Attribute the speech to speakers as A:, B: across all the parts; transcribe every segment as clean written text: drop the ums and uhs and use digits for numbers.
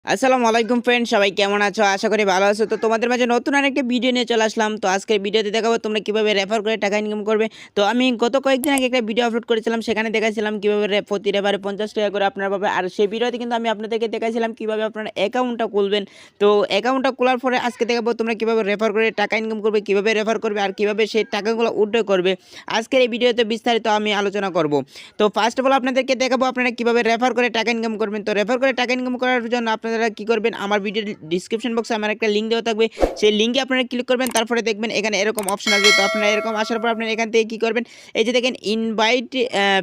A: আসসালামু আলাইকুম ফ্রেন্ড, সবাই কেমন আছো? আশা করি ভালো আছো। তো তোমাদের মাঝে নতুন আরেকটা ভিডিও নিয়ে চলে আসলাম। তো আজকের ভিডিওতে দেখাবো তোমরা কিভাবে রেফার করে টাকা ইনকাম করবে। তো আমি গত কয়েকদিন আগে একটা ভিডিও আপলোড করেছিলাম, সেখানে দেখাইছিলাম কিভাবে প্রতি রেফারে 50 টাকা করে আপনারা পাবে। আর সেই ভিডিওতে কিন্তু আমি আপনাদেরকে দেখাইছিলাম কিভাবে আপনারা অ্যাকাউন্টটা খুলবেন। তো অ্যাকাউন্টটা খোলার পরে আজকে দেখাবো তোমরা কিভাবে রেফার করে টাকা ইনকাম করবে, কিভাবে রেফার করবে আর কিভাবে সেই টাকাগুলো উইথড্র করবে। আজকের এই ভিডিওতে বিস্তারিত আমি আলোচনা করব। তো ফার্স্ট অফ অল আপনাদেরকে দেখাবো আপনারা কিভাবে রেফার করে টাকা ইনকাম করবেন। তো রেফার করে টাকা ইনকাম করার জন্য আপনারা কি করবেন, আমার ভিডিও ডিসক্রিপশন বক্সে আমার একটা লিঙ্ক দেওয়া থাকবে, সেই লিঙ্কে আপনারা ক্লিক করবেন। তারপরে দেখবেন এখানে এরকম অপশন আসবে। তো আপনারা এরকম আসার পর আপনারা এখান থেকে কী করবেন, এই যে দেখেন ইনভাইট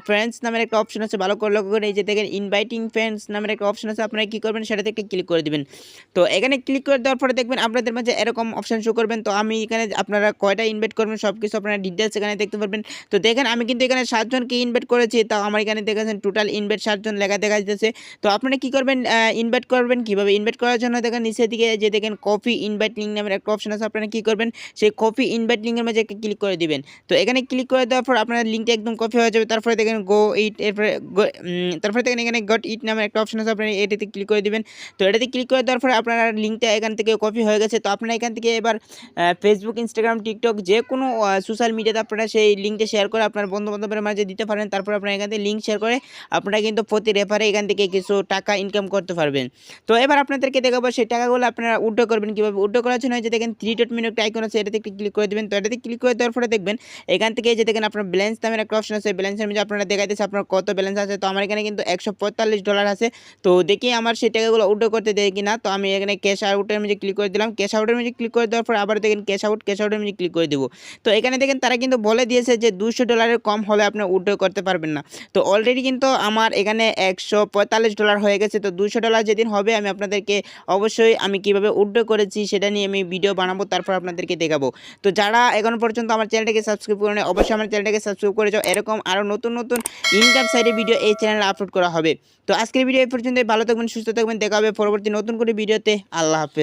A: ফ্রেন্ডস নামের একটা অপশন আছে, ভালো করে লক্ষ্য করে। এই যে দেখেন ইনভাইটিং ফ্রেন্ডস নামের একটা অপশন আছে, আপনারা কী করবেন সেটাতে একটা ক্লিক করে দিবেন। তো এখানে ক্লিক করে দেওয়ার পরে দেখবেন আপনাদের মাঝে এরকম অপশন শো করবেন। তো আমি এখানে আপনারা কয়টা ইনভাইট করবেন সব কিছু আপনারা ডিটেলস এখানে দেখতে পারবেন। তো দেখেন আমি কিন্তু এখানে 7 জনকে ইনভাইট করেছি। তাও আমার এখানে দেখেছেন টোটাল ইনভাইট 7 জন লেখা দেখা যাচ্ছে। তো আপনারা কী করবেন, ইনভাইট করবেন কীভাবে, ইনভাইট করার জন্য দেখেন নিচের দিকে যে দেখেন কপি ইনভাইট লিঙ্ক নামের একটা অপশন আছে, আপনারা কী করবেন সেই কপি ইনভাইট লিঙ্কের মাঝে একটা ক্লিক করে দিবেন। তো এখানে ক্লিক করে দেওয়ার পর আপনার লিঙ্কটা একদম কপি হয়ে যাবে। তারপরে দেখেন গো ইট, এরপরে তারপরে দেখেন এখানে গট ইট নামের একটা অপশন আছে, আপনারা এটাতে ক্লিক করে দিবেন। তো এটাতে ক্লিক করে দেওয়ার পরে আপনার লিঙ্কটা এখান থেকে কপি হয়ে গেছে। তো আপনারা এখান থেকে এবার ফেসবুক, ইনস্টাগ্রাম, টিকটক যে কোনো সোশ্যাল মিডিয়াতে আপনারা সেই লিঙ্কটা শেয়ার করে আপনার বন্ধু বান্ধবের মাঝে দিতে পারেন। তারপর আপনারা এখান থেকে লিঙ্ক শেয়ার করে আপনারা কিন্তু প্রতি রেফারে এখান থেকে কিছু টাকা ইনকাম করতে পারবেন। তো এবার আপনাদেরকে দেখাবো সেই টাকাগুলো আপনারা উইথড্র করবেন কীভাবে। উইথড্র করার জন্য যে দেখেন 3 ডট মেনু একটা আইকন আছে, এটাতে একটু ক্লিক করে দেবেন। তো এটাতে ক্লিক করে দেওয়ার পরে দেখবেন এখান থেকে যে দেখেন আপনার ব্যালেন্স নামের একটা অপশন আছে, ব্যালেন্সের মধ্যে আপনারা দেখাইতেছে আপনার কত ব্যালেন্স আছে। তো আমার এখানে কিন্তু $145 আছে। তো দেখি আমার সেই টাকাগুলো উইথড্র করতে দেয় কিনা। তো আমি এখানে ক্যাশ আউটের মধ্যে ক্লিক করে দিলাম। ক্যাশ আউটের মধ্যে ক্লিক করে দেওয়ার পর আবার দেখেন ক্যাশ আউটের মধ্যে ক্লিক করে দেবো। তো এখানে দেখেন তারা কিন্তু বলে দিয়েছে যে $200 কম হলে আপনার উইথড্র করতে পারবেন না। তো অলরেডি কিন্তু আমার এখানে $145 হয়ে গেছে। তো $200 যেদিন হবে আমি আপনাদেরকে অবশ্যই আমি কীভাবে উইথড্র করেছি সেটা নিয়ে আমি ভিডিও বানাবো, তারপর আপনাদেরকে দেখাবো। তো যারা এখনো পর্যন্ত আমার চ্যানেলটাকে সাবস্ক্রাইব করে নেয় অবশ্যই আমার চ্যানেলটাকে সাবস্ক্রাইব করে যাও। এরকম আরও নতুন নতুন ইনকাম সাইডে ভিডিও এই চ্যানেলে আপলোড করা হবে। তো আজকের ভিডিও এই পর্যন্ত, ভালো থাকবেন, সুস্থ থাকবেন, দেখা হবে পরবর্তী নতুন করে ভিডিওতে। আল্লাহ হাফেজ।